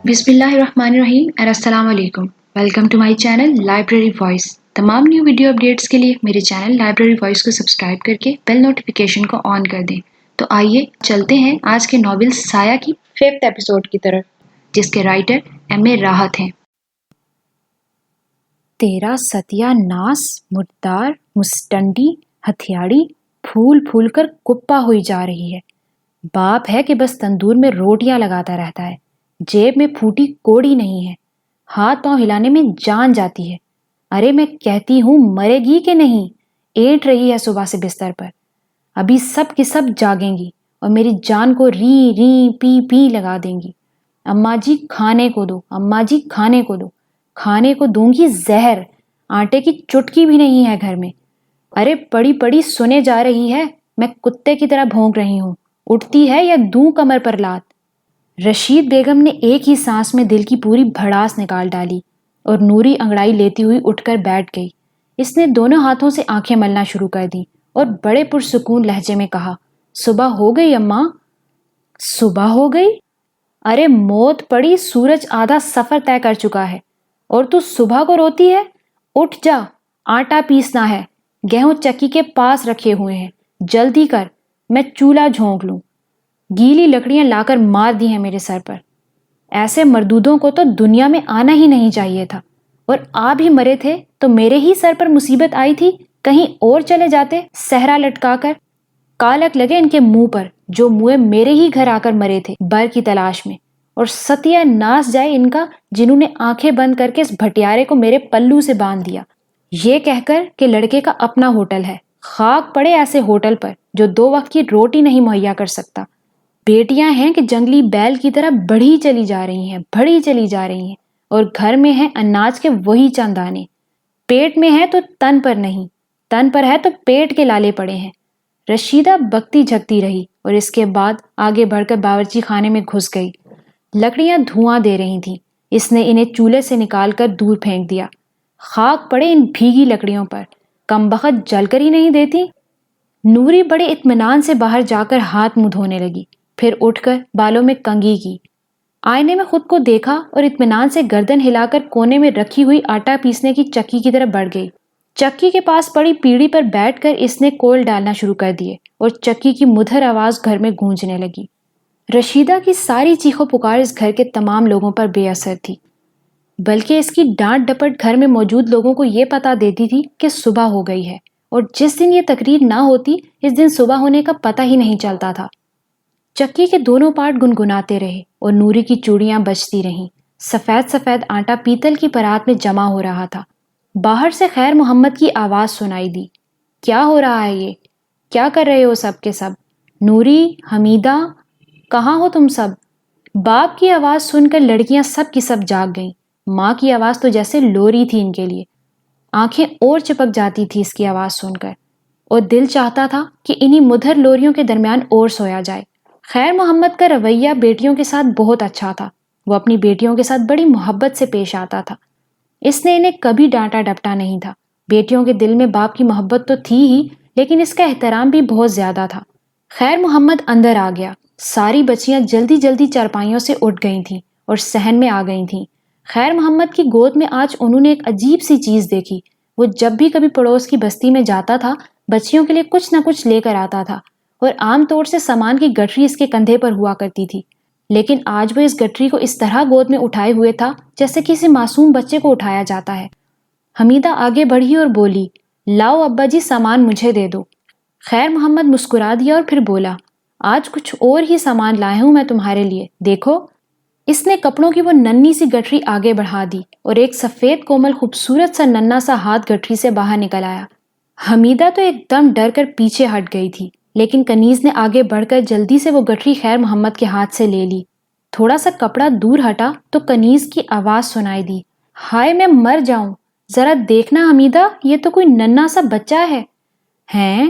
بسم اللہ الرحمن الرحیم اور السلام علیکم. Welcome to my channel library voice. تمام نیو ویڈیو اپڈیٹس کے لیے میرے چینل لائبریری وائس کو سبسکرائب کر کے بیل نوٹیفیکیشن کو آن کر دیں. تو آئیے چلتے ہیں آج کے ناول سایہ کی 5th ایپیسوڈ کی طرف، جس کے رائٹر ایم.اے. راحت ہیں. تیرا ستیہ ناس مردار مستنڈی ہتھیاڑی پھول پھول کر کپا ہوئی جا رہی ہے. باپ ہے کہ بس تندور میں روٹیاں لگاتا رہتا ہے، جیب میں پھوٹی کوڑی نہیں ہے، ہاتھ پاؤں ہلانے میں جان جاتی ہے. ارے میں کہتی ہوں مرے گی کہ نہیں؟ اینٹ رہی ہے صبح سے بستر پر. ابھی سب کی سب جاگیں گی اور میری جان کو ری ری پی پی لگا دیں گی. اماں جی کھانے کو دو، اماں جی کھانے کو دو. کھانے کو دوں گی زہر، آٹے کی چٹکی بھی نہیں ہے گھر میں. ارے پڑی پڑی سنے جا رہی ہے، میں کتے کی طرح بھونک رہی ہوں. اٹھتی ہے یا دوں کمر پر لات؟ رشید بیگم نے ایک ہی سانس میں دل کی پوری بھڑاس نکال ڈالی اور نوری انگڑائی لیتی ہوئی اٹھ کر بیٹھ گئی. اس نے دونوں ہاتھوں سے آنکھیں ملنا شروع کر دی اور بڑے پرسکون لہجے میں کہا، صبح ہو گئی اماں؟ صبح ہو گئی؟ ارے موت پڑی، سورج آدھا سفر طے کر چکا ہے اور تو صبح کو روتی ہے؟ اٹھ جا، آٹا پیسنا ہے، گیہوں چکی کے پاس رکھے ہوئے ہیں، جلدی کر، میں چولہا جھونک لوں. گیلی لکڑیاں لا کر مار دی ہیں میرے سر پر. ایسے مردودوں کو تو دنیا میں آنا ہی نہیں چاہیے تھا، اور آ بھی مرے تھے تو میرے ہی سر پر مصیبت آئی تھی، کہیں اور چلے جاتے صحرا لٹکا کر. کالک لگے ان کے منہ پر جو موئے میرے ہی گھر آ کر مرے تھے بر کی تلاش میں، اور ستیہ ناس جائے ان کا جنہوں نے آنکھیں بند کر کے اس بھٹیارے کو میرے پلو سے باندھ دیا. یہ کہہ کر کہ لڑکے کا اپنا ہوٹل ہے. خاک پڑے ایسے ہوٹل پر جو 2 وقت کی روٹی نہیں مہیا کر سکتا. بیٹیاں ہیں کہ جنگلی بیل کی طرح بڑھی چلی جا رہی ہیں، بڑھی چلی جا رہی ہیں، اور گھر میں ہیں اناج کے وہی چند دانے. پیٹ میں ہے تو تن پر نہیں، تن پر ہے تو پیٹ کے لالے پڑے ہیں. رشیدہ بکتی جھکتی رہی اور اس کے بعد آگے بڑھ کر باورچی خانے میں گھس گئی. لکڑیاں دھواں دے رہی تھیں. اس نے انہیں چولہے سے نکال کر دور پھینک دیا. خاک پڑے ان بھیگی لکڑیوں پر، کمبخت جل کر ہی نہیں دیتی. نوری بڑے اطمینان سے باہر جا کر ہاتھ منہ دھونے لگی، پھر اٹھ کر بالوں میں کنگھی کی. آئینے میں خود کو دیکھا اور اطمینان سے گردن ہلا کر کونے میں رکھی ہوئی آٹا پیسنے کی چکی کی طرف بڑھ گئی. چکی کے پاس پڑی پیڑھی پر بیٹھ کر اس نے کول ڈالنا شروع کر دیے اور چکی کی مدھر آواز گھر میں گونجنے لگی. رشیدہ کی ساری چیخو پکار اس گھر کے تمام لوگوں پر بے اثر تھی، بلکہ اس کی ڈانٹ ڈپٹ گھر میں موجود لوگوں کو یہ پتا دیتی تھی کہ صبح ہو گئی ہے، اور جس دن یہ تقریر نہ ہوتی اس دن صبح ہونے کا پتہ ہی نہیں چلتا تھا. چکی کے دونوں پارٹ گنگناتے رہے اور نوری کی چوڑیاں بجتی رہیں. سفید سفید آٹا پیتل کی پرات میں جمع ہو رہا تھا. باہر سے خیر محمد کی آواز سنائی دی. کیا ہو رہا ہے یہ؟ کیا کر رہے ہو سب کے سب؟ نوری، حمیدہ، کہاں ہو تم سب؟ باپ کی آواز سن کر لڑکیاں سب کی سب جاگ گئیں. ماں کی آواز تو جیسے لوری تھی ان کے لیے. آنکھیں اور چپک جاتی تھی اس کی آواز سن کر، اور دل چاہتا تھا کہ انہی مدھر لوریوں کے درمیان اور سویا جائے. خیر محمد کا رویہ بیٹیوں کے ساتھ بہت اچھا تھا. وہ اپنی بیٹیوں کے ساتھ بڑی محبت سے پیش آتا تھا. اس نے انہیں کبھی ڈانٹا ڈپٹا نہیں تھا. بیٹیوں کے دل میں باپ کی محبت تو تھی ہی، لیکن اس کا احترام بھی بہت زیادہ تھا. خیر محمد اندر آ گیا. ساری بچیاں جلدی جلدی چارپائیوں سے اٹھ گئی تھیں اور صحن میں آ گئی تھیں. خیر محمد کی گود میں آج انہوں نے ایک عجیب سی چیز دیکھی. وہ جب بھی کبھی پڑوس کی بستی میں جاتا تھا بچیوں کے لیے کچھ نہ کچھ لے کر آتا تھا، اور عام طور سے سامان کی گٹری اس کے کندھے پر ہوا کرتی تھی. لیکن آج وہ اس گٹری کو اس طرح گود میں اٹھائے ہوئے تھا جیسے کسی معصوم بچے کو اٹھایا جاتا ہے. حمیدہ آگے بڑھی اور بولی، لاؤ ابا جی سامان مجھے دے دو. خیر محمد مسکرا دیا اور پھر بولا، آج کچھ اور ہی سامان لائے ہوں میں تمہارے لیے، دیکھو. اس نے کپڑوں کی وہ ننھی سی گٹری آگے بڑھا دی اور ایک سفید کومل خوبصورت سا ننھا سا ہاتھ گٹری سے باہر نکل آیا. حمیدہ تو ایک دم ڈر کر پیچھے ہٹ گئی تھی، لیکن کنیز نے آگے بڑھ کر جلدی سے وہ گٹری خیر محمد کے ہاتھ سے لے لی. تھوڑا سا کپڑا دور ہٹا تو کنیز کی آواز سنائی دی، ہائے میں مر جاؤں، ذرا دیکھنا حمیدہ، یہ تو کوئی ننھا سا بچہ ہے. ہیں؟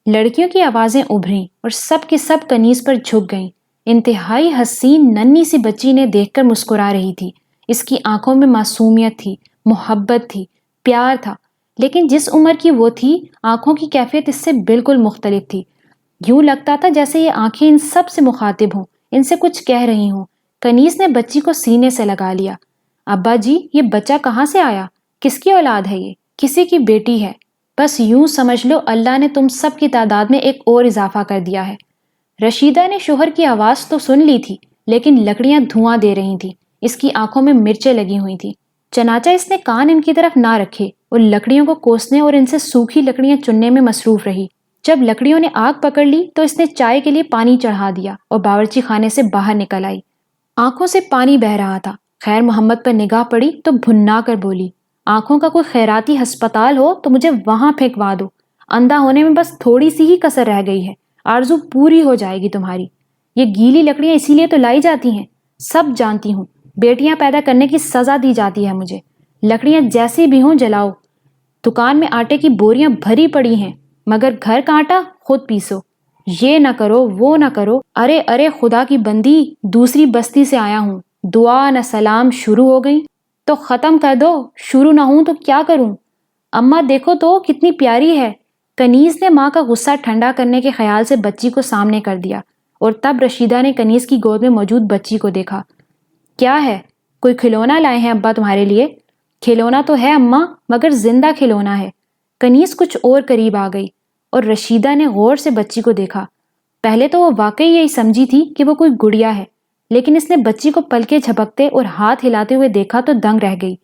لڑکیوں کی آوازیں ابھریں اور سب کے سب کنیز پر جھک گئیں. انتہائی حسین ننھی سی بچی نے دیکھ کر مسکرا رہی تھی. اس کی آنکھوں میں معصومیت تھی، محبت تھی، پیار تھا، لیکن جس عمر کی وہ تھی آنکھوں کی کیفیت اس سے بالکل مختلف تھی. یوں لگتا تھا جیسے یہ آنکھیں ان سب سے مخاطب ہوں، ان سے کچھ کہہ رہی ہوں، کنیز نے بچی کو سینے سے لگا لیا۔ ابا جی، یہ بچہ کہاں سے آیا؟ کس کی اولاد ہے یہ؟ کسی کی بیٹی ہے۔ بس یوں سمجھ لو اللہ نے تم سب کی تعداد میں ایک اور اضافہ کر دیا ہے۔ رشیدہ نے شوہر کی آواز تو سن لی تھی، لیکن لکڑیاں دھواں دے رہی تھیں، اس کی آنکھوں میں مرچیں لگی ہوئی تھیں۔ چنانچہ اس نے کان ان کی طرف نہ رکھے اور لکڑیوں کو کوسنے اور ان سے سوکھی لکڑیاں چننے میں مصروف رہی۔ جب لکڑیوں نے آگ پکڑ لی تو اس نے چائے کے لیے پانی چڑھا دیا اور باورچی خانے سے باہر نکل آئی۔ آنکھوں سے پانی بہہ رہا تھا۔ خیر محمد پر نگاہ پڑی تو بھنا کر بولی، آنکھوں کا کوئی خیراتی ہسپتال ہو تو مجھے وہاں پھینکوا دو۔ اندھا ہونے میں بس تھوڑی سی ہی کسر رہ گئی ہے، آرزو پوری ہو جائے گی تمہاری۔ یہ گیلی لکڑیاں اسی لیے تو لائی جاتی ہیں، سب جانتی ہوں، بیٹیاں پیدا کرنے کی سزا دی جاتی ہے مجھے۔ لکڑیاں جیسی بھی ہوں جلاؤ۔ دکان میں آٹے کی بوریاں بھری پڑی ہیں، مگر گھر کا آٹا خود پیسو۔ یہ نہ کرو، وہ نہ کرو۔ ارے ارے خدا کی بندی، دوسری بستی سے آیا ہوں، دعا نہ سلام شروع ہو گئی تو ختم کر دو، شروع نہ ہوں تو کیا کروں؟ اماں دیکھو تو کتنی پیاری ہے۔ کنیز نے ماں کا غصہ ٹھنڈا کرنے کے خیال سے بچی کو سامنے کر دیا، اور تب رشیدہ نے کنیز کی گود میں موجود بچی کو دیکھا۔ کیا ہے؟ کوئی کھلونا لائے ہیں ابا تمہارے لیے؟ کھلونا تو ہے اماں، مگر زندہ کھلونا ہے۔ کنیز کچھ اور قریب آ گئی اور رشیدہ نے غور سے بچی کو دیکھا۔ پہلے تو وہ واقعی یہی سمجھی تھی کہ وہ کوئی گڑیا ہے، لیکن اس نے بچی کو پلکیں جھپکتے اور ہاتھ ہلاتے ہوئے دیکھا تو دنگ رہ گئی۔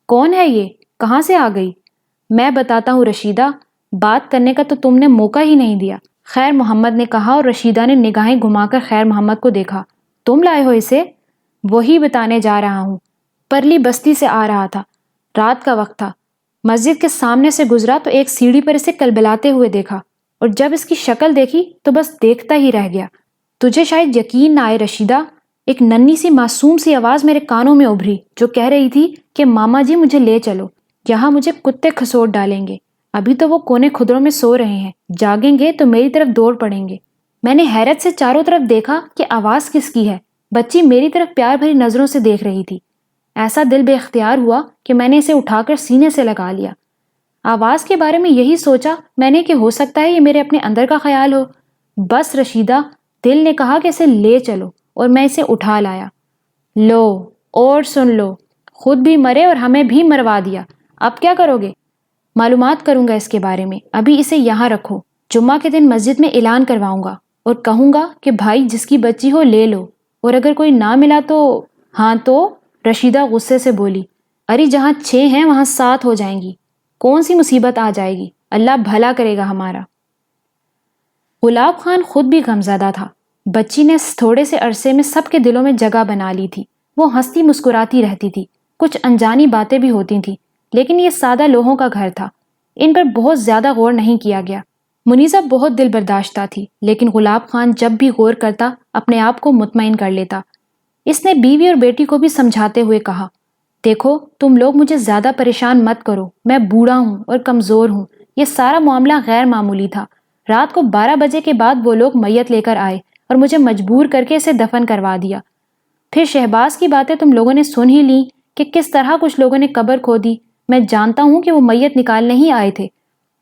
کون ہے یہ؟ کہاں سے آ گئی؟ میں بتاتا ہوں رشیدہ، بات کرنے کا تو تم نے موقع ہی نہیں دیا، خیر محمد نے کہا، اور رشیدہ نے نگاہیں گھما کر خیر محمد کو دیکھا۔ تم لائے ہو اسے؟ وہی بتانے جا رہا ہوں۔ پرلی بستی سے آ رہا تھا، رات کا وقت تھا، مسجد کے سامنے سے گزرا تو ایک سیڑھی پر اسے کلبلاتے ہوئے دیکھا، اور جب اس کی شکل دیکھی تو بس دیکھتا ہی رہ گیا۔ تجھے شاید یقین نہ آئے رشیدہ، ایک ننھی سی معصوم سی آواز میرے کانوں میں ابھری جو کہہ رہی تھی کہ ماما جی مجھے لے چلو، یہاں مجھے کتے کھسوٹ ڈالیں گے، ابھی تو وہ کونے خدروں میں سو رہے ہیں، جاگیں گے تو میری طرف دوڑ پڑیں گے۔ میں نے حیرت سے چاروں طرف دیکھا کہ آواز کس کی ہے۔ بچی میری طرف پیار بھری نظروں سے دیکھ رہی تھی۔ ایسا دل بے اختیار ہوا کہ میں نے اسے اٹھا کر سینے سے لگا لیا۔ آواز کے بارے میں یہی سوچا میں نے کہ ہو سکتا ہے یہ میرے اپنے اندر کا خیال ہو۔ بس رشیدہ، دل نے کہا کہ اسے لے چلو، اور میں اسے اٹھا لایا۔ لو اور سن لو، خود بھی مرے اور ہمیں بھی مروا دیا، اب کیا کرو گے؟ معلومات کروں گا اس کے بارے میں، ابھی اسے یہاں رکھو، جمعہ کے دن مسجد میں اعلان کرواؤں گا اور کہوں گا کہ بھائی جس کی بچی ہو لے لو، اور اگر کوئی نہ ملا تو… ہاں تو؟ رشیدہ غصے سے بولی، ارے جہاں 6 ہیں وہاں 7 ہو جائیں گی، کون سی مصیبت آ جائے گی، اللہ بھلا کرے گا ہمارا۔ گلاب خان خود بھی غمزدہ تھا۔ بچی نے تھوڑے سے عرصے میں سب کے دلوں میں جگہ بنا لی تھی۔ وہ ہنستی مسکراتی رہتی تھی، کچھ انجانی باتیں بھی ہوتی تھیں، لیکن یہ سادہ لوہوں کا گھر تھا، ان پر بہت زیادہ غور نہیں کیا گیا۔ منیزہ بہت دل برداشتہ تھی، لیکن گلاب خان جب بھی غور کرتا اپنے آپ کو مطمئن کر لیتا۔ اس نے بیوی اور بیٹی کو بھی سمجھاتے ہوئے کہا، دیکھو تم لوگ مجھے زیادہ پریشان مت کرو، میں بوڑھا ہوں اور کمزور ہوں، یہ سارا معاملہ غیر معمولی تھا۔ رات کو 12 بجے کے بعد وہ لوگ میت لے کر آئے اور مجھے مجبور کر کے اسے دفن کروا دیا۔ پھر شہباز کی باتیں تم لوگوں نے سن ہی لی کہ کس طرح کچھ لوگوں نے قبر کھودی۔ میں جانتا ہوں کہ وہ میت نکالنے ہی آئے تھے،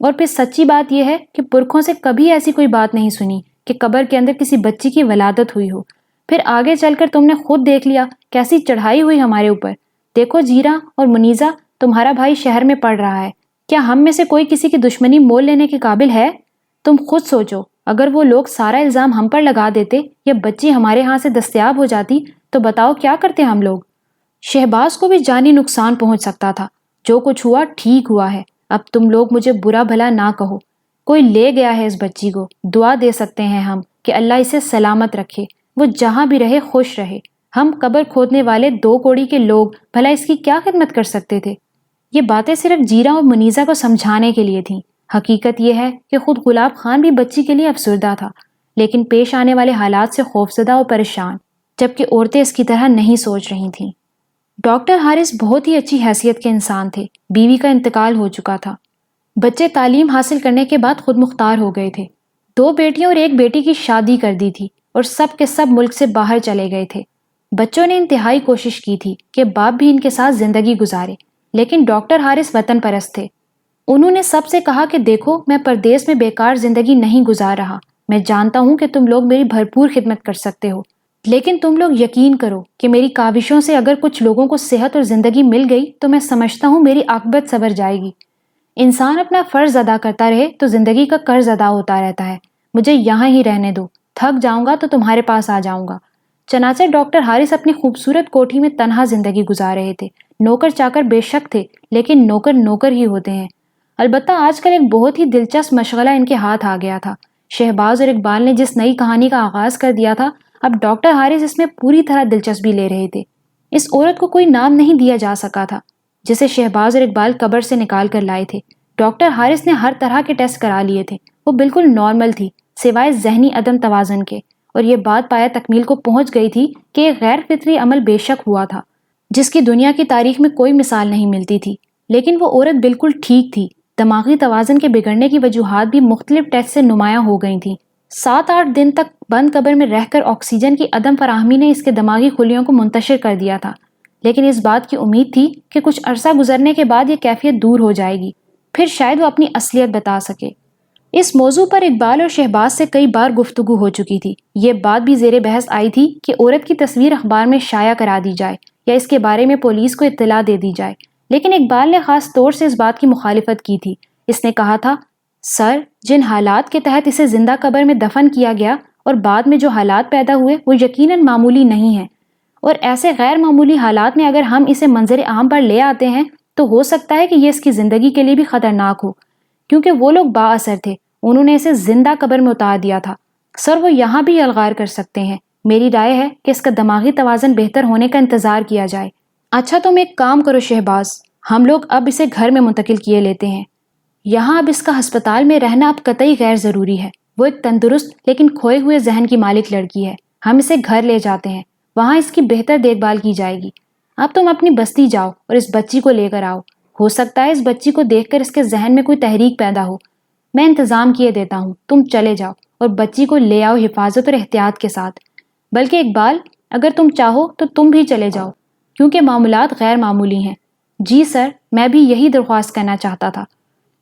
اور پھر سچی بات یہ ہے کہ پرکھوں سے کبھی ایسی کوئی بات نہیں سنی کہ قبر کے اندر کسی بچی کی ولادت ہوئی ہو۔ پھر آگے چل کر تم نے خود دیکھ لیا کیسی چڑھائی ہوئی ہمارے اوپر۔ دیکھو جیرا اور منیزہ، تمہارا بھائی شہر میں پڑھ رہا ہے، کیا ہم میں سے کوئی کسی کی دشمنی مول لینے کے قابل ہے؟ تم خود سوچو، اگر وہ لوگ سارا الزام ہم پر لگا دیتے یا بچی ہمارے ہاں سے دستیاب ہو جاتی تو بتاؤ کیا کرتے ہم لوگ؟ شہباز کو بھی جانی نقصان پہنچ سکتا تھا۔ جو کچھ ہوا ٹھیک ہوا ہے، اب تم لوگ مجھے برا بھلا نہ کہو۔ کوئی لے گیا ہے اس بچی کو، دعا دے سکتے ہیں ہم کہ اللہ اسے سلامت رکھے، وہ جہاں بھی رہے خوش رہے۔ ہم قبر کھودنے والے 2 کوڑی کے لوگ بھلا اس کی کیا خدمت کر سکتے تھے؟ یہ باتیں صرف جیرا اور منیزہ کو سمجھانے کے لیے تھیں۔ حقیقت یہ ہے کہ خود گلاب خان بھی بچی کے لیے افسردہ تھا، لیکن پیش آنے والے حالات سے خوفزدہ اور پریشان، جبکہ عورتیں اس کی طرح نہیں سوچ رہی تھیں۔ ڈاکٹر حارث بہت ہی اچھی حیثیت کے انسان تھے، بیوی کا انتقال ہو چکا تھا، بچے تعلیم حاصل کرنے کے بعد خود مختار ہو گئے تھے، 2 بیٹیوں اور 1 بیٹی کی شادی کر دی تھی، اور سب کے سب ملک سے باہر چلے گئے تھے۔ بچوں نے انتہائی کوشش کی تھی کہ باپ بھی ان کے ساتھ زندگی گزارے، لیکن ڈاکٹر حارث وطن پرست تھے۔ انہوں نے سب سے کہا کہ دیکھو میں پردیس میں بیکار زندگی نہیں گزار رہا، میں جانتا ہوں کہ تم لوگ میری بھرپور خدمت کر سکتے ہو، لیکن تم لوگ یقین کرو کہ میری کاوشوں سے اگر کچھ لوگوں کو صحت اور زندگی مل گئی تو میں سمجھتا ہوں میری عاقبت سنور جائے گی۔ انسان اپنا فرض ادا کرتا رہے تو زندگی کا قرض ادا ہوتا رہتا ہے۔ مجھے یہاں ہی رہنے دو، تھک جاؤں گا تو تمہارے پاس آ جاؤں گا۔ چنانچہ ڈاکٹر حارث اپنی خوبصورت کوٹھی میں تنہا زندگی گزار رہے تھے۔ نوکر چاکر بے شک تھے، لیکن نوکر نوکر ہی ہوتے ہیں۔ البتہ آج کل ایک بہت ہی دلچسپ مشغلہ ان کے ہاتھ آ گیا تھا۔ شہباز اور اقبال نے جس نئی کہانی کا آغاز کر دیا تھا، اب ڈاکٹر حارث اس میں پوری طرح دلچسپی لے رہے تھے۔ اس عورت کو کوئی نام نہیں دیا جا سکا تھا جسے شہباز اور اقبال قبر سے نکال کر لائے تھے۔ ڈاکٹر حارث نے ہر طرح کے ٹیسٹ کرا لیے تھے، وہ بالکل نارمل تھی سوائے ذہنی عدم توازن کے، اور یہ بات پایا تکمیل کو پہنچ گئی تھی کہ ایک غیر فطری عمل بے شک ہوا تھا جس کی دنیا کی تاریخ میں کوئی مثال نہیں ملتی تھی۔ لیکن وہ عورت بالکل ٹھیک تھی۔ دماغی توازن کے بگڑنے کی وجوہات بھی مختلف ٹیسٹ سے نمایاں ہو گئی تھیں۔ 7-8 دن تک بند قبر میں رہ کر آکسیجن کی عدم فراہمی نے اس کے دماغی خلیوں کو منتشر کر دیا تھا، لیکن اس بات کی امید تھی کہ کچھ عرصہ گزرنے کے بعد یہ کیفیت دور ہو جائے گی، پھر شاید وہ اپنی اصلیت بتا سکے۔ اس موضوع پر اقبال اور شہباز سے کئی بار گفتگو ہو چکی تھی۔ یہ بات بھی زیر بحث آئی تھی کہ عورت کی تصویر اخبار میں شائع کرا دی جائے یا اس کے بارے میں پولیس کو اطلاع دے دی جائے، لیکن اقبال نے خاص طور سے اس بات کی مخالفت کی تھی۔ اس نے کہا تھا، سر، جن حالات کے تحت اسے زندہ قبر میں دفن کیا گیا اور بعد میں جو حالات پیدا ہوئے وہ یقیناً معمولی نہیں ہیں، اور ایسے غیر معمولی حالات میں اگر ہم اسے منظر عام پر لے آتے ہیں تو ہو سکتا ہے کہ یہ اس کی زندگی کے لیے بھی خطرناک ہو، کیونکہ وہ لوگ با اثر تھے، انہوں نے اسے زندہ قبر میں اتار دیا تھا۔ سر، وہ یہاں بھی الغار کر سکتے ہیں۔ میری رائے ہے کہ اس کا دماغی توازن بہتر ہونے کا انتظار کیا جائے۔ اچھا، تم ایک کام کرو شہباز، ہم لوگ اب اسے گھر میں منتقل کیے لیتے ہیں۔ یہاں اب اس کا ہسپتال میں رہنا اب قطعی غیر ضروری ہے۔ وہ ایک تندرست لیکن کھوئے ہوئے ذہن کی مالک لڑکی ہے۔ ہم اسے گھر لے جاتے ہیں، وہاں اس کی بہتر دیکھ بھال کی جائے گی۔ اب تم اپنی بستی جاؤ اور اس بچی کو لے کر آؤ۔ ہو سکتا ہے اس بچی کو دیکھ کر اس کے ذہن میں کوئی تحریک پیدا ہو۔ میں انتظام کیے دیتا ہوں، تم چلے جاؤ اور بچی کو لے آؤ حفاظت اور احتیاط کے ساتھ۔ بلکہ اقبال، اگر تم چاہو تو تم بھی چلے جاؤ، کیونکہ معاملات غیر معمولی ہیں۔ جی سر، میں بھی یہی درخواست کرنا چاہتا تھا۔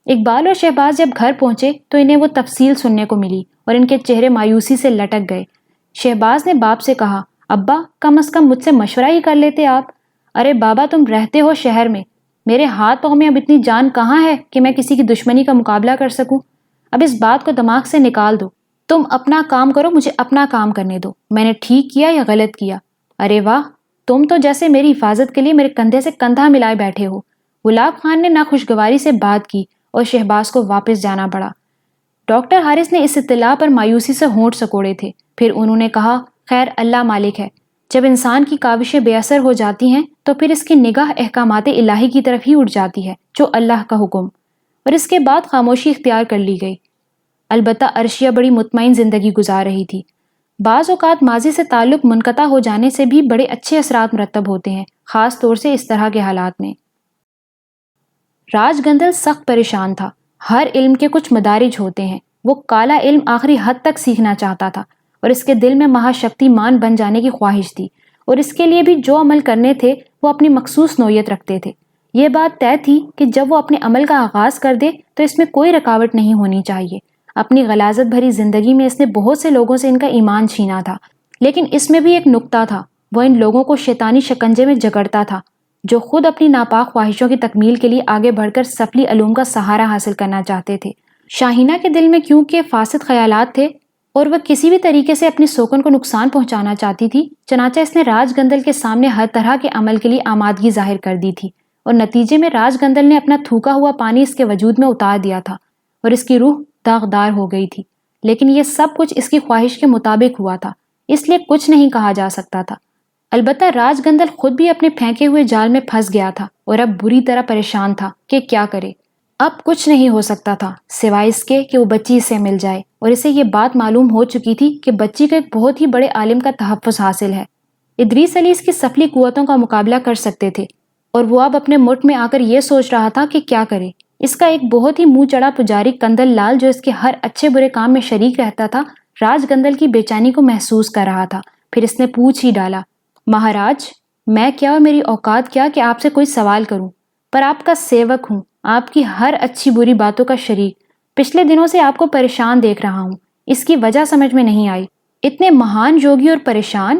اقبال اور شہباز جب گھر پہنچے تو انہیں وہ تفصیل سننے کو ملی اور ان کے چہرے مایوسی سے لٹک گئے۔ شہباز نے باپ سے کہا، ابا، کم از کم مجھ سے مشورہ ہی کر لیتے آپ۔ ارے بابا، تم رہتے ہو شہر میں، میرے ہاتھ پاؤں میں اب اتنی جان کہاں ہے کہ میں کسی کی دشمنی کا مقابلہ کر سکوں؟ اب اس بات کو دماغ سے نکال دو۔ تم اپنا کام کرو، مجھے اپنا کام کرنے دو۔ میں نے ٹھیک کیا یا غلط کیا؟ ارے واہ، تم تو جیسے میری حفاظت کے لیے میرے کندھے سے کندھا ملائے بیٹھے ہو۔ گلاب خان نے ناخوشگواری سے بات کی اور شہباز کو واپس جانا پڑا۔ ڈاکٹر حارث نے اس اطلاع پر مایوسی سے ہونٹ سکوڑے تھے، پھر انہوں نے کہا، خیر، اللہ مالک ہے۔ جب انسان کی کاوشیں بے اثر ہو جاتی ہیں تو پھر اس کی نگاہ احکامات الہی کی طرف ہی اٹھ جاتی ہے، جو اللہ کا حکم، اور اس کے بعد خاموشی اختیار کر لی گئی۔ البتہ عرشیہ بڑی مطمئن زندگی گزار رہی تھی۔ بعض اوقات ماضی سے تعلق منقطع ہو جانے سے بھی بڑے اچھے اثرات مرتب ہوتے ہیں، خاص طور سے اس طرح کے حالات میں۔ راج گندل سخت پریشان تھا۔ ہر علم کے کچھ مدارج ہوتے ہیں۔ وہ کالا علم آخری حد تک سیکھنا چاہتا تھا اور اس کے دل میں مہاشکتی مان بن جانے کی خواہش تھی، اور اس کے لیے بھی جو عمل کرنے تھے وہ اپنی مخصوص نوعیت رکھتے تھے۔ یہ بات طے تھی کہ جب وہ اپنے عمل کا آغاز کر دے تو اس میں کوئی رکاوٹ نہیں ہونی چاہیے۔ اپنی غلاظت بھری زندگی میں اس نے بہت سے لوگوں سے ان کا ایمان چھینا تھا، لیکن اس میں بھی ایک نکتہ تھا، وہ ان لوگوں کو شیطانی شکنجے میں جکڑتا تھا جو خود اپنی ناپاک خواہشوں کی تکمیل کے لیے آگے بڑھ کر سفلی علوم کا سہارا حاصل کرنا چاہتے تھے۔ شاہینہ کے دل میں کیونکہ فاسد خیالات تھے اور وہ کسی بھی طریقے سے اپنی سوکن کو نقصان پہنچانا چاہتی تھی، چنانچہ اس نے راج گندل کے سامنے ہر طرح کے عمل کے لیے آمادگی ظاہر کر دی تھی، اور نتیجے میں راج گندل نے اپنا تھوکا ہوا پانی اس کے وجود میں اتار دیا تھا اور اس کی روح داغدار ہو گئی تھی۔ لیکن یہ سب کچھ اس کی خواہش کے مطابق ہوا تھا، اس لیے کچھ نہیں کہا جا سکتا تھا۔ البتہ راج گندل خود بھی اپنے پھینکے ہوئے جال میں پھنس گیا تھا اور اب بری طرح پریشان تھا کہ کیا کرے۔ اب کچھ نہیں ہو سکتا تھا سوائے اس کے کہ وہ بچی سے مل جائے، اور اسے یہ بات معلوم ہو چکی تھی کہ بچی کو ایک بہت ہی بڑے عالم کا تحفظ حاصل ہے۔ ادریس علی اس کی سفلی قوتوں کا مقابلہ کر سکتے تھے، اور وہ اب اپنے مٹ میں آ کر یہ سوچ رہا تھا کہ کیا کرے۔ اس کا ایک بہت ہی منہ چڑھا پجاری کندل لال، جو اس کے ہر اچھے برے کام میں شریک رہتا تھا، راج گندل کی بے چینی کو محسوس کر رہا تھا۔ پھر اس نے پوچھ ہی ڈالا، مہاراج، میں کیا اور میری اوقات کیا کہ آپ سے کوئی سوال کروں، پر آپ کا سیوک ہوں، آپ کی ہر اچھی بری باتوں کا شریک۔ پچھلے دنوں سے آپ کو پریشان دیکھ رہا ہوں، اس کی وجہ سمجھ میں نہیں آئی۔ اتنے مہان یوگی اور پریشان،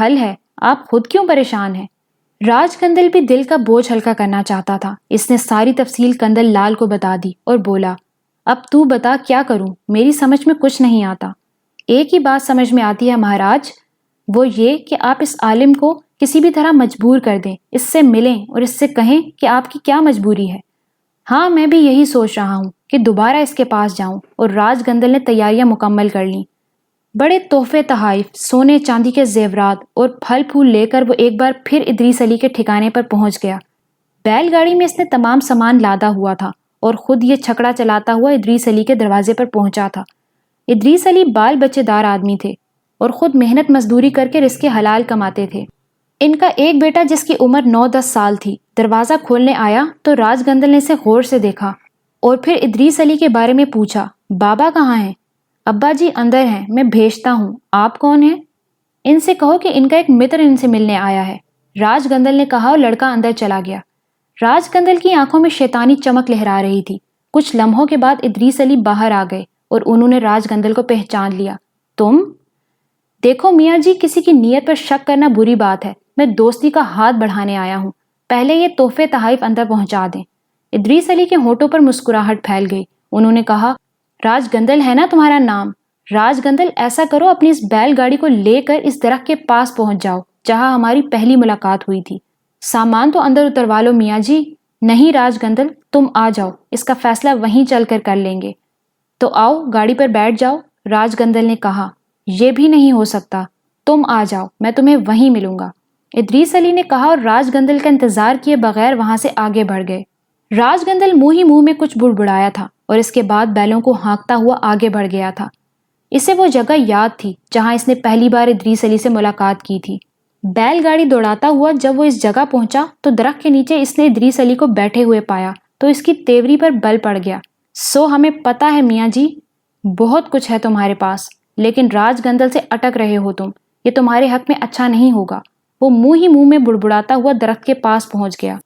حل ہے، آپ خود کیوں پریشان ہیں؟ راج کندل بھی دل کا بوجھ ہلکا کرنا چاہتا تھا۔ اس نے ساری تفصیل کندل لال کو بتا دی اور بولا، اب تو بتا کیا کروں، میری سمجھ میں کچھ نہیں آتا۔ ایک ہی بات سمجھ میں آتی ہے مہاراج، وہ یہ کہ آپ اس عالم کو کسی بھی طرح مجبور کر دیں، اس سے ملیں اور اس سے کہیں کہ آپ کی کیا مجبوری ہے۔ ہاں میں بھی یہی سوچ رہا ہوں کہ دوبارہ اس کے پاس جاؤں، اور راج گندل نے تیاریاں مکمل کر لیں۔ بڑے تحفے تحائف، سونے چاندی کے زیورات اور پھل پھول لے کر وہ ایک بار پھر ادریس علی کے ٹھکانے پر پہنچ گیا۔ بیل گاڑی میں اس نے تمام سامان لادا ہوا تھا اور خود یہ چھکڑا چلاتا ہوا ادریس علی کے دروازے پر پہنچا تھا۔ ادریس علی بال بچے دار آدمی تھے اور خود محنت مزدوری کر کے رزق حلال کماتے تھے۔ ان کا ایک بیٹا جس کی عمر 9-10 سال تھی دروازہ کھولنے آیا تو راج گندل نے اسے غور سے دیکھا اور پھر ادریس علی کے بارے میں پوچھا، بابا کہاں ہیں؟ ابا جی اندر ہیں، میں بھیجتا ہوں۔ آپ کون ہیں؟ ان سے کہو کہ ان کا ایک متر ان سے ملنے آیا ہے، راج گندل نے کہا اور لڑکا اندر چلا گیا۔ راج گندل کی آنکھوں میں شیطانی چمک لہرا رہی تھی۔ کچھ لمحوں کے بعد ادریس علی باہر آ گئے اور انہوں نے راج گندل کو پہچان لیا۔ تم؟ دیکھو میاں جی، کسی کی نیت پر شک کرنا بری بات ہے، میں دوستی کا ہاتھ بڑھانے آیا ہوں، پہلے یہ تحفے تحائف اندر پہنچا دیں۔ ادریس علی کے ہونٹوں پر مسکراہٹ پھیل گئی۔ انہوں نے کہا، راج گندل ہے نا تمہارا نام؟ راج گندل، ایسا کرو اپنی اس بیل گاڑی کو لے کر اس درخت کے پاس پہنچ جاؤ جہاں ہماری پہلی ملاقات ہوئی تھی۔ سامان تو اندر اتروا لو میاں جی۔ نہیں راج گندل، تم آ جاؤ، اس کا فیصلہ وہیں چل کر کر لیں گے۔ تو آؤ گاڑی پر بیٹھ جاؤ، راج گندل نے کہا۔ یہ بھی نہیں ہو سکتا، تم آ جاؤ، میں تمہیں وہیں ملوں گا، ادریس علی نے کہا اور راج گندل کا انتظار کیے بغیر وہاں سے آگے بڑھ گئے۔ راج گندل منہ ہی منہ میں کچھ بڑبڑایا تھا اور اس کے بعد بیلوں کو ہانکتا ہوا آگے بڑھ گیا تھا۔ اسے وہ جگہ یاد تھی جہاں اس نے پہلی بار ادریس علی سے ملاقات کی تھی۔ بیل گاڑی دوڑاتا ہوا جب وہ اس جگہ پہنچا تو درخت کے نیچے اس نے ادریس علی کو بیٹھے ہوئے پایا تو اس کی تیوری پر بل پڑ گیا۔ سو ہمیں پتہ ہے میاں جی، بہت کچھ ہے تمہارے پاس، لیکن راج گندل سے اٹک رہے ہو تم، یہ تمہارے حق میں اچھا نہیں ہوگا۔ وہ منہ ہی منہ میں بڑبڑاتا ہوا درخت کے پاس پہنچ گیا۔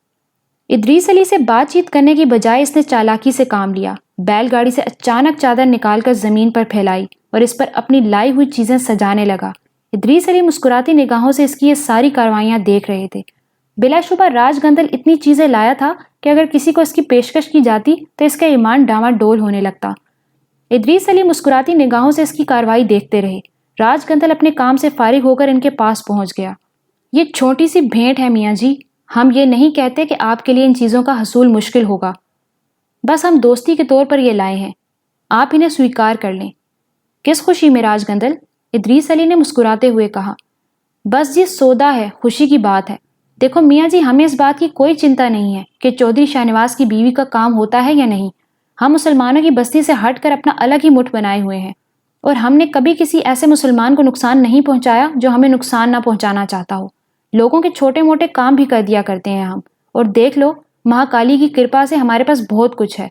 ادریس علی سے بات چیت کرنے کی بجائے اس نے چالاکی سے کام لیا۔ بیل گاڑی سے اچانک چادر نکال کر زمین پر پھیلائی اور اس پر اپنی لائی ہوئی چیزیں سجانے لگا۔ ادریس علی مسکراتی نگاہوں سے اس کی یہ ساری کاروائیاں دیکھ رہے تھے۔ بلا شبہ راج گندل اتنی چیزیں لایا تھا کہ اگر کسی کو اس کی پیشکش کی جاتی تو اس کا ایمان ڈاواڈول ہونے لگتا۔ ادریس علی مسکراتی نگاہوں سے اس کی کارروائی دیکھتے رہے۔ راج گندل اپنے کام سے فارغ ہو کر ان کے پاس پہنچ گیا۔ یہ چھوٹی سی بھیٹ ہے میاں جی، ہم یہ نہیں کہتے کہ آپ کے لیے ان چیزوں کا حصول مشکل ہوگا، بس ہم دوستی کے طور پر یہ لائے ہیں، آپ انہیں سویکار کر لیں۔ کس خوشی میں راج گندل؟ ادریس علی نے مسکراتے ہوئے کہا۔ بس یہ سودا ہے، خوشی کی بات ہے۔ دیکھو میاں جی، ہمیں اس بات کی کوئی چنتا نہیں ہے کہ چودھری شاہ نواز کی بیوی کا کام ہوتا ہے یا نہیں۔ ہم مسلمانوں کی بستی سے ہٹ کر اپنا الگ ہی مٹھ بنائے ہوئے ہیں، اور ہم نے کبھی کسی ایسے مسلمان کو نقصان نہیں پہنچایا جو ہمیں نقصان نہ پہنچانا چاہتا ہو۔ لوگوں کے چھوٹے موٹے کام بھی کر دیا کرتے ہیں ہم، اور دیکھ لو مہاکالی کی کرپا سے ہمارے پاس بہت کچھ ہے،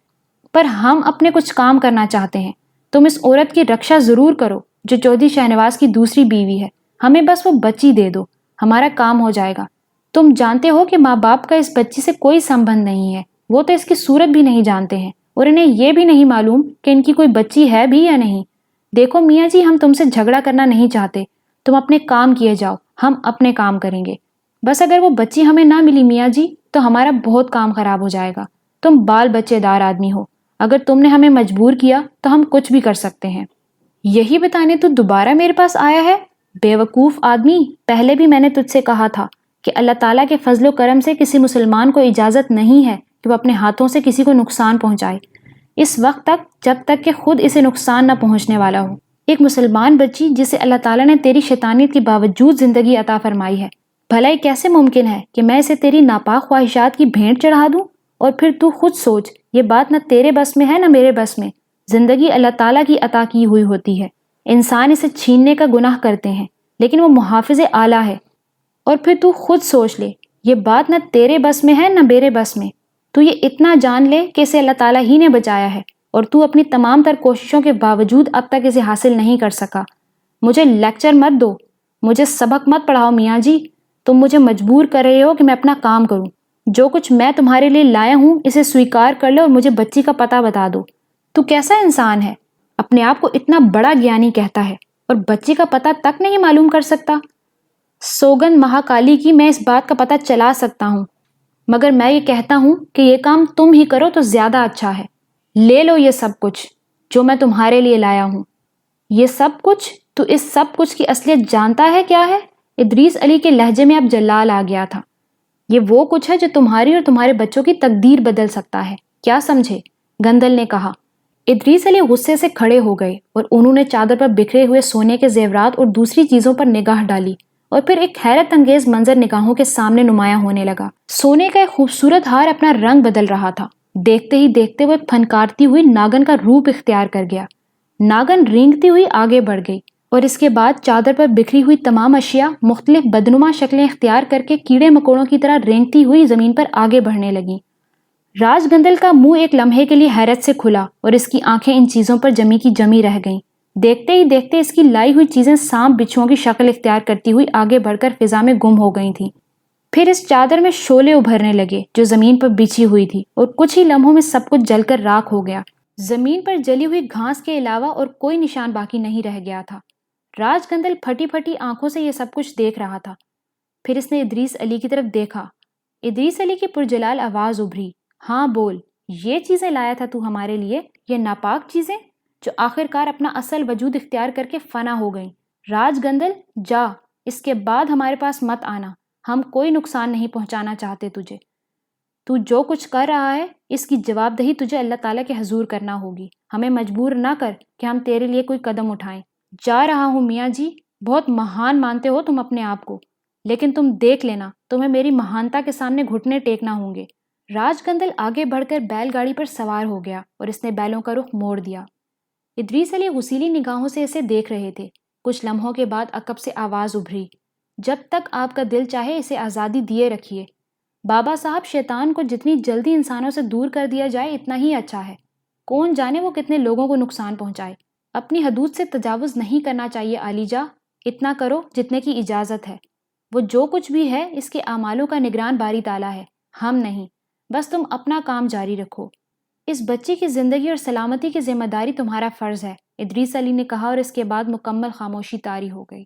پر ہم اپنے کچھ کام کرنا چاہتے ہیں۔ تم اس عورت کی رکشا ضرور کرو جو چودھری شاہ نواز کی دوسری بیوی ہے، ہمیں بس وہ بچی دے دو، ہمارا کام ہو جائے گا۔ تم جانتے ہو کہ ماں باپ کا اس بچی سے کوئی سمبند نہیں ہے، وہ تو اس کی صورت بھی نہیں جانتے ہیں اور انہیں یہ بھی نہیں معلوم کہ ان کی کوئی بچی ہے بھی یا نہیں۔ دیکھو میاں جی، ہم تم سے جھگڑا کرنا نہیں چاہتے، تم اپنے کام کیے جاؤ، ہم اپنے کام کریں گے۔ بس اگر وہ بچی ہمیں نہ ملی میاں جی تو ہمارا بہت کام خراب ہو جائے گا۔ تم بال بچے دار آدمی ہو، اگر تم نے ہمیں مجبور کیا تو ہم کچھ بھی کر سکتے ہیں۔ یہی بتانے تو دوبارہ میرے پاس آیا ہے؟ بے وقوف آدمی، پہلے بھی میں نے تجھ سے کہا تھا کہ اللہ تعالیٰ کے فضل و کرم سے کسی مسلمان کو اجازت نہیں ہے کہ وہ اپنے ہاتھوں سے کسی کو نقصان پہنچائے، اس وقت تک جب تک کہ خود اسے نقصان نہ پہنچنے والا ہو۔ ایک مسلمان بچی جسے اللہ تعالیٰ نے تیری شیطانیت کے باوجود زندگی عطا فرمائی ہے، بھلا یہ کیسے ممکن ہے کہ میں اسے تیری ناپاک خواہشات کی بھینٹ چڑھا دوں؟ اور پھر تو خود سوچ، یہ بات نہ تیرے بس میں ہے نہ میرے بس میں۔ زندگی اللہ تعالیٰ کی عطا کی ہوئی ہوتی ہے، انسان اسے چھیننے کا گناہ کرتے ہیں، لیکن وہ محافظ اعلیٰ ہے۔ اور پھر تو خود سوچ لے، یہ بات نہ تیرے بس میں ہے نہ میرے بس میں۔ تو یہ اتنا جان لے کہ اسے اللہ تعالیٰ ہی نے بچایا ہے، اور تو اپنی تمام تر کوششوں کے باوجود اب تک اسے حاصل نہیں کر سکا۔ مجھے لیکچر مت دو، مجھے سبق مت پڑھاؤ میاں جی، تم مجھے مجبور کر رہے ہو کہ میں اپنا کام کروں۔ جو کچھ میں تمہارے لیے لایا ہوں اسے سویکار کر لو اور مجھے بچی کا پتہ بتا دو۔ تو کیسا انسان ہے، اپنے آپ کو اتنا بڑا گیانی کہتا ہے؟ اور بچی کا پتہ تک نہیں معلوم کر سکتا؟ سوگند مہاکالی کی میں اس بات کا پتہ چلا سکتا ہوں، مگر میں یہ کہتا ہوں کہ یہ کام تم ہی کرو تو زیادہ اچھا ہے۔ لے لو یہ سب کچھ جو میں تمہارے لیے لایا ہوں۔ یہ سب کچھ؟ تو اس سب کچھ کی اصلیت جانتا ہے کیا ہے؟ ادریس علی کے لہجے میں اب جلال آ گیا تھا۔ یہ وہ کچھ ہے جو تمہاری اور تمہارے بچوں کی تقدیر بدل سکتا ہے، کیا سمجھے؟ گندل نے کہا۔ ادریس علی غصے سے کھڑے ہو گئے اور انہوں نے چادر پر بکھرے ہوئے سونے کے زیورات اور دوسری چیزوں پر نگاہ ڈالی، اور پھر ایک حیرت انگیز منظر نگاہوں کے سامنے نمایاں ہونے لگا۔ سونے کا ایک خوبصورت ہار اپنا رنگ بدل رہا تھا۔ دیکھتے ہی دیکھتے وہ ایک پھنکارتی ہوئی ناگن کا روپ اختیار کر گیا۔ ناگن رینگتی ہوئی آگے بڑھ گئی اور اس کے بعد چادر پر بکھری ہوئی تمام اشیاء مختلف بدنما شکلیں اختیار کر کے کیڑے مکوڑوں کی طرح رینگتی ہوئی زمین پر آگے بڑھنے لگیں۔ راج گندل کا منہ ایک لمحے کے لیے حیرت سے کھلا اور اس کی آنکھیں ان چیزوں پر جمی کی جمی رہ گئیں۔ دیکھتے ہی دیکھتے اس کی لائی ہوئی چیزیں سانپ بچھوؤں کی شکل اختیار کرتی ہوئی آگے بڑھ کر فضا میں گم ہو گئی تھیں۔ پھر اس چادر میں شعلے ابھرنے لگے جو زمین پر بچھی ہوئی تھی، اور کچھ ہی لمحوں میں سب کچھ جل کر راکھ ہو گیا۔ زمین پر جلی ہوئی گھاس کے علاوہ اور کوئی نشان باقی نہیں رہ گیا تھا۔ راج گندل پھٹی پھٹی آنکھوں سے یہ سب کچھ دیکھ رہا تھا۔ پھر اس نے ادریس علی کی طرف دیکھا۔ ادریس علی کی پرجلال آواز ابھری، ہاں بول، یہ چیزیں لایا تھا تو ہمارے لیے، یہ ناپاک چیزیں جو آخر کار اپنا اصل وجود اختیار کر کے فنا ہو گئیں۔ راج گندل جا، اس کے بعد ہمارے پاس مت آنا، ہم کوئی نقصان نہیں پہنچانا چاہتے تجھے۔ تو جو کچھ کر رہا ہے اس کی جواب دہی تجھے اللہ تعالیٰ کے حضور کرنا ہوگی۔ ہمیں مجبور نہ کر کہ ہم تیرے لیے کوئی قدم اٹھائیں۔ جا رہا ہوں میاں جی، بہت مہان مانتے ہو تم اپنے آپ کو، لیکن تم دیکھ لینا تمہیں میری مہانتا کے سامنے گھٹنے ٹیکنا ہوں گے۔ راج گندل آگے بڑھ کر بیل گاڑی پر سوار ہو گیا اور اس نے بیلوں کا رخ موڑ دیا۔ ادریس علی غسیلی نگاہوں سے اسے دیکھ رہے تھے۔ کچھ لمحوں کے بعد عقب سے آواز ابھری، جب تک آپ کا دل چاہے اسے آزادی دیے رکھیے۔ بابا صاحب، شیطان کو جتنی جلدی انسانوں سے دور کر دیا جائے اتنا ہی اچھا ہے۔ کون جانے وہ کتنے لوگوں کو نقصان پہنچائے۔ اپنی حدود سے تجاوز نہیں کرنا چاہیے عالی جا، اتنا کرو جتنے کی اجازت ہے۔ وہ جو کچھ بھی ہے اس کے اعمالوں کا نگران باری تعالیٰ ہے، ہم نہیں۔ بس تم اپنا کام جاری رکھو۔ اس بچی کی زندگی اور سلامتی کی ذمہ داری تمہارا فرض ہے، ادریس علی نے کہا، اور اس کے بعد مکمل خاموشی طاری ہو گئی۔